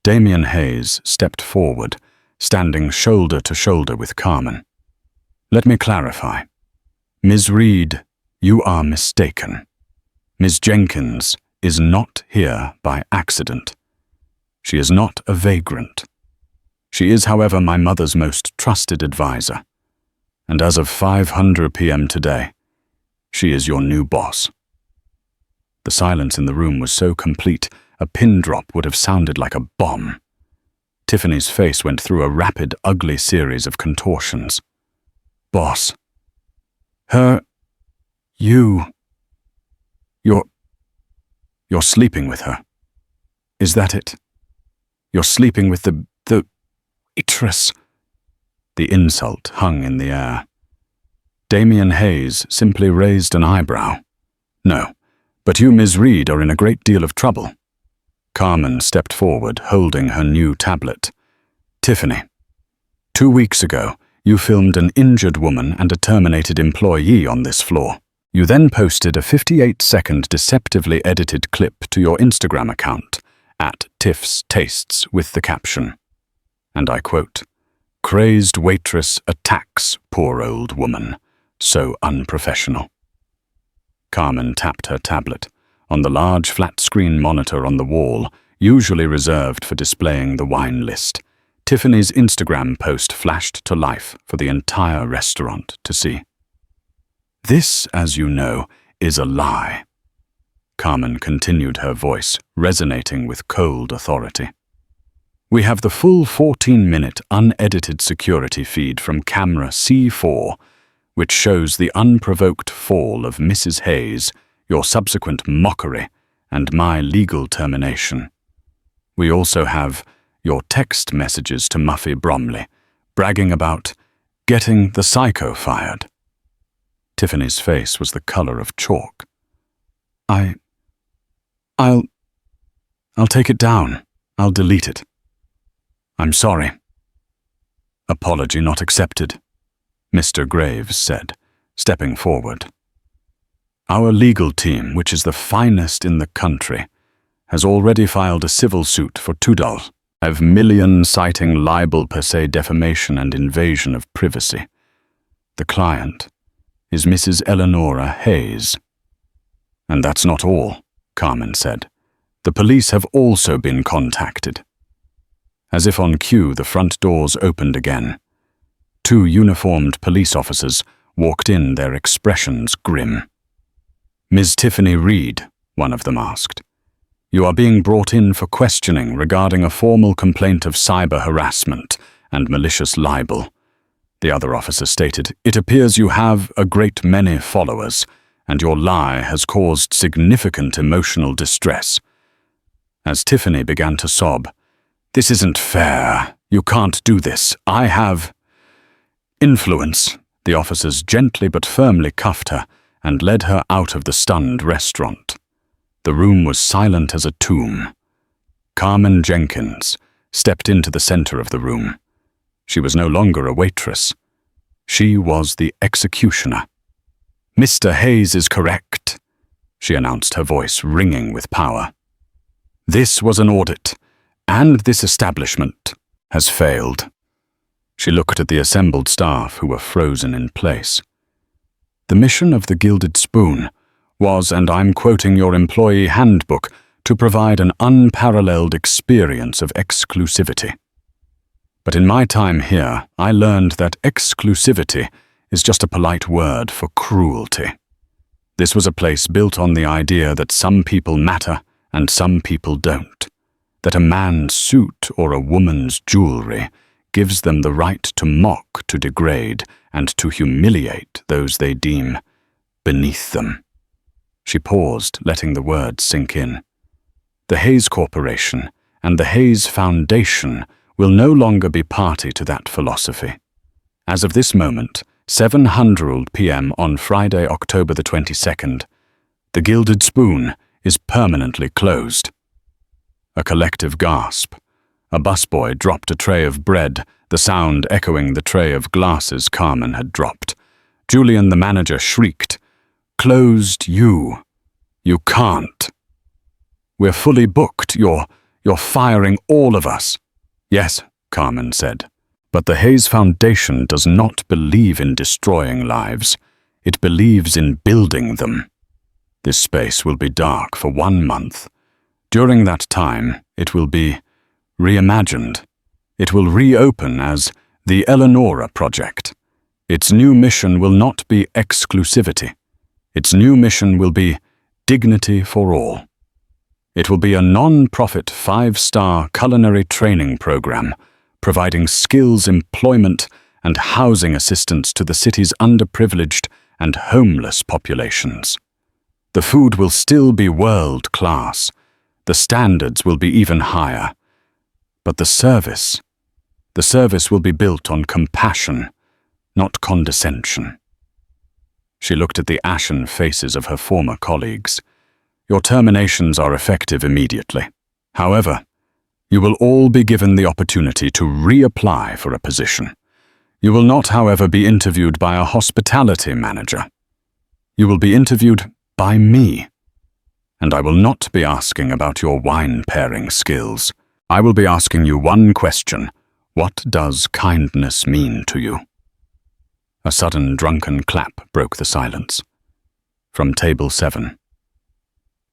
Damien Hayes stepped forward, standing shoulder to shoulder with Carmen. Let me clarify. Ms. Reed, you are mistaken. Ms. Jenkins is not here by accident. She is not a vagrant. She is, however, my mother's most trusted advisor. And as of 5:00 p.m. today, she is your new boss. The silence in the room was so complete, a pin drop would have sounded like a bomb. Tiffany's face went through a rapid, ugly series of contortions. Boss. You're sleeping with her. Is that it? You're sleeping with the waitress. The insult hung in the air. Damien Hayes simply raised an eyebrow. No, but you, Ms. Reed, are in a great deal of trouble. Carmen stepped forward, holding her new tablet. Tiffany, 2 weeks ago, you filmed an injured woman and a terminated employee on this floor. You then posted a 58-second deceptively edited clip to your Instagram account, @Tiff's Tastes, with the caption, and I quote, "Crazed waitress attacks poor old woman. So unprofessional." Carmen tapped her tablet. On the large flat-screen monitor on the wall, usually reserved for displaying the wine list, Tiffany's Instagram post flashed to life for the entire restaurant to see. This, as you know, is a lie. Carmen continued, her voice resonating with cold authority. We have the full 14-minute unedited security feed from camera C4, which shows the unprovoked fall of Mrs. Hayes, your subsequent mockery, and my legal termination. We also have your text messages to Muffy Bromley, bragging about getting the psycho fired. Tiffany's face was the color of chalk. I'll take it down. I'll delete it. I'm sorry. Apology not accepted, Mr. Graves said, stepping forward. Our legal team, which is the finest in the country, has already filed a civil suit for $2 million citing libel per se defamation and invasion of privacy. The client is Mrs. Eleanora Hayes. And that's not all, Carmen said. The police have also been contacted. As if on cue, the front doors opened again. 2 uniformed police officers walked in, their expressions grim. Ms. Tiffany Reed, one of them asked. You are being brought in for questioning regarding a formal complaint of cyber harassment and malicious libel. The other officer stated, It appears you have a great many followers, and your lie has caused significant emotional distress. As Tiffany began to sob, This isn't fair. You can't do this. I have influence. The officers gently but firmly cuffed her and led her out of the stunned restaurant. The room was silent as a tomb. Carmen Jenkins stepped into the center of the room. She was no longer a waitress. She was the executioner. "Mr. Hayes is correct," she announced, her voice ringing with power. "This was an audit, and this establishment has failed." She looked at the assembled staff who were frozen in place. "The mission of the Gilded Spoon was, and I'm quoting your employee handbook, to provide an unparalleled experience of exclusivity. But in my time here, I learned that exclusivity is just a polite word for cruelty. This was a place built on the idea that some people matter and some people don't, that a man's suit or a woman's jewelry gives them the right to mock, to degrade, and to humiliate those they deem beneath them." She paused, letting the words sink in. "The Hayes Corporation and the Hayes Foundation will no longer be party to that philosophy. As of this moment, 7:00 p.m. on Friday, October the 22nd, the Gilded Spoon is permanently closed." A collective gasp. A busboy dropped a tray of bread, the sound echoing the tray of glasses Carmen had dropped. Julian, the manager, shrieked, "Closed you! You can't! We're fully booked. You're firing all of us." "Yes," Carmen said, "but the Hayes Foundation does not believe in destroying lives. It believes in building them. This space will be dark for 1 month. During that time, it will be reimagined. It will reopen as the Eleonora Project. Its new mission will not be exclusivity. Its new mission will be dignity for all. It will be a non-profit 5-star culinary training program, providing skills, employment, and housing assistance to the city's underprivileged and homeless populations. The food will still be world-class. The standards will be even higher. But the service will be built on compassion, not condescension." She looked at the ashen faces of her former colleagues. "Your terminations are effective immediately. However, you will all be given the opportunity to reapply for a position. You will not, however, be interviewed by a hospitality manager. You will be interviewed by me. And I will not be asking about your wine pairing skills. I will be asking you one question. What does kindness mean to you?" A sudden drunken clap broke the silence. From table 7.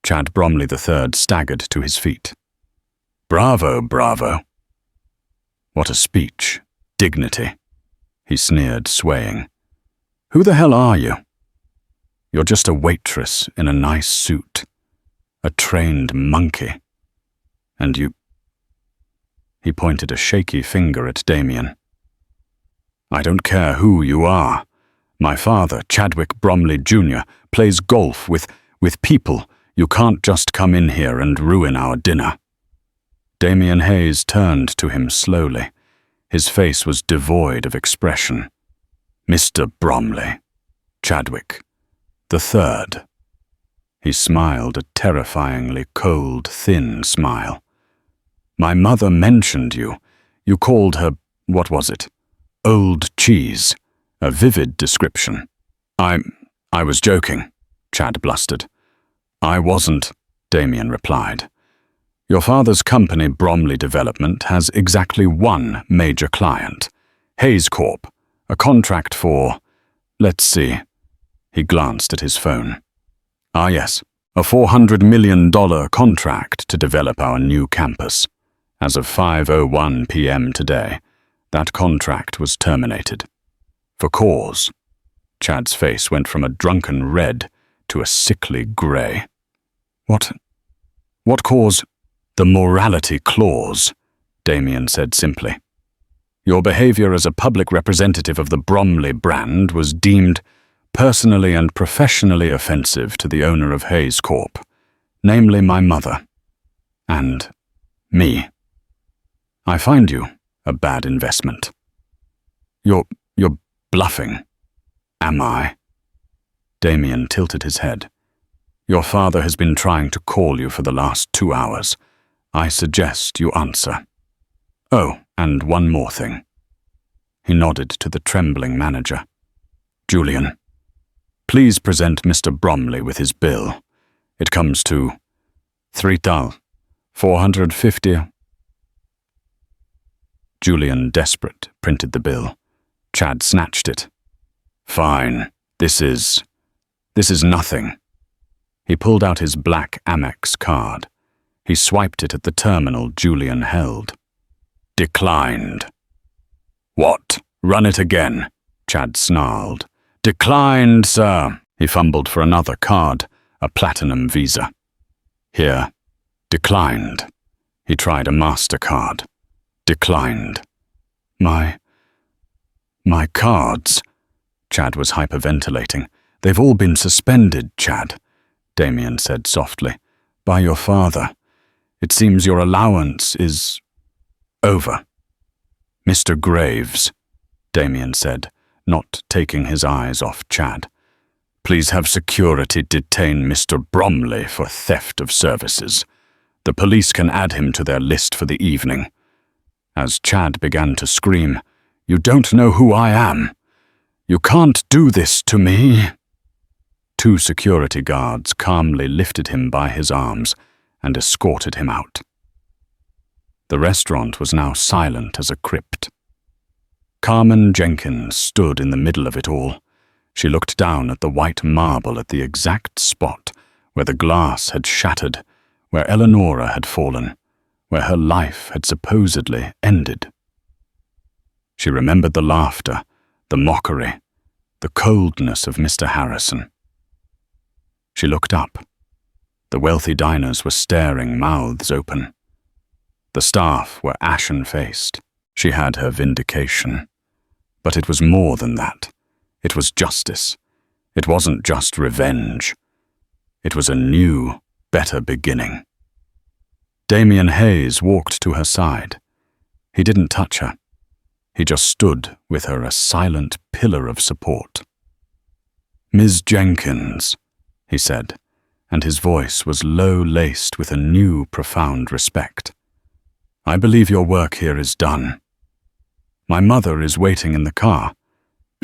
Chad Bromley III staggered to his feet. "Bravo, bravo." "What a speech. Dignity," he sneered, swaying. "Who the hell are you?" "You're just a waitress in a nice suit. A trained monkey. And you—" He pointed a shaky finger at Damien. "I don't care who you are. My father, Chadwick Bromley Jr., plays golf with people. You can't just come in here and ruin our dinner." Damien Hayes turned to him slowly. His face was devoid of expression. "Mr. Bromley. Chadwick. the third." He smiled, a terrifyingly cold, thin smile. "My mother mentioned you. You called her, what was it? Old cheese. A vivid description." I was joking," Chad blustered. "I wasn't," Damien replied. "Your father's company, Bromley Development, has exactly one major client, Hayes Corp., a contract for, let's see." He glanced at his phone. "Ah yes, a $400 million contract to develop our new campus. As of 5:01 p.m. today, that contract was terminated. For cause." Chad's face went from a drunken red to a sickly grey. What cause?" "The morality clause," Damien said simply. "Your behavior as a public representative of the Bromley brand was deemed personally and professionally offensive to the owner of Hayes Corp., namely my mother. And me. I find you a bad investment." You're bluffing. Am I?" Damien tilted his head. Your father has been trying to call you for the last 2 hours. I suggest you answer. Oh, and one more thing." He nodded to the trembling manager. "Julian, please present Mr. Bromley with his bill. It comes to 3,450. Julian, desperate, printed the bill. Chad snatched it. "Fine. This is nothing." He pulled out his black Amex card. He swiped it at the terminal Julian held. "Declined." "What? Run it again," Chad snarled. "Declined, sir." He fumbled for another card, a platinum visa. "Here. Declined." He tried a MasterCard. Declined. My cards." Chad was hyperventilating. "They've all been suspended, Chad," Damien said softly, "by your father. It seems your allowance is over." "Mr. Graves," Damien said, not taking his eyes off Chad. "Please have security detain Mr. Bromley for theft of services. The police can add him to their list for the evening." As Chad began to scream, "You don't know who I am. You can't do this to me." 2 security guards calmly lifted him by his arms and escorted him out. The restaurant was now silent as a crypt. Carmen Jenkins stood in the middle of it all. She looked down at the white marble at the exact spot where the glass had shattered, where Eleonora had fallen, where her life had supposedly ended. She remembered the laughter, the mockery, the coldness of Mr. Harrison. She looked up. The wealthy diners were staring, mouths open. The staff were ashen-faced. She had her vindication. But it was more than that. It was justice. It wasn't just revenge. It was a new, better beginning. Damien Hayes walked to her side. He didn't touch her. He just stood with her, a silent pillar of support. "Ms. Jenkins," he said, and his voice was low-laced with a new, profound respect. "I believe your work here is done. My mother is waiting in the car.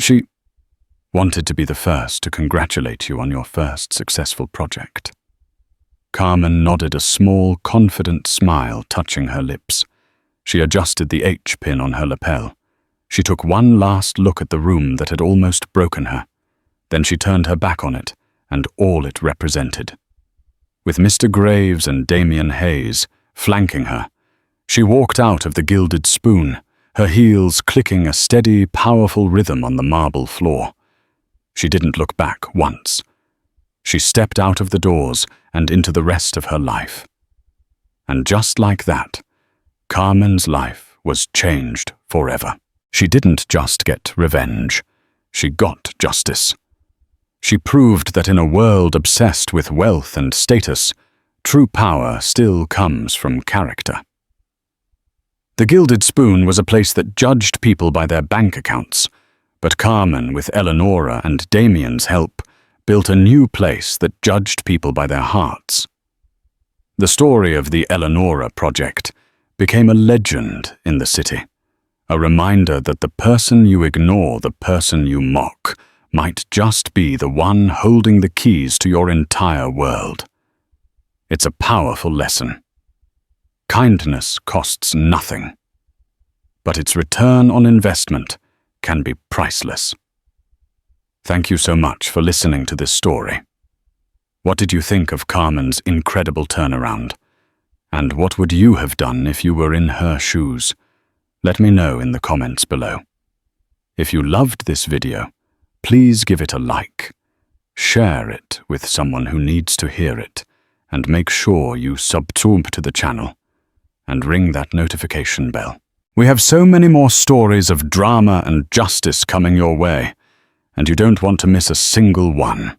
She wanted to be the first to congratulate you on your first successful project." Carmen nodded, a small, confident smile touching her lips. She adjusted the H pin on her lapel. She took one last look at the room that had almost broken her. Then she turned her back on it and all it represented. With Mr. Graves and Damien Hayes flanking her, she walked out of the Gilded Spoon, her heels clicking a steady, powerful rhythm on the marble floor. She didn't look back once. She stepped out of the doors and into the rest of her life. And just like that, Carmen's life was changed forever. She didn't just get revenge. She got justice. She proved that in a world obsessed with wealth and status, true power still comes from character. The Gilded Spoon was a place that judged people by their bank accounts, but Carmen, with Eleonora and Damien's help, built a new place that judged people by their hearts. The story of the Eleonora project became a legend in the city, a reminder that the person you ignore, the person you mock, might just be the one holding the keys to your entire world. It's a powerful lesson. Kindness costs nothing, but its return on investment can be priceless. Thank you so much for listening to this story. What did you think of Carmen's incredible turnaround? And what would you have done if you were in her shoes? Let me know in the comments below. If you loved this video, please give it a like, share it with someone who needs to hear it, and make sure you subscribe to the channel and ring that notification bell. We have so many more stories of drama and justice coming your way, and you don't want to miss a single one.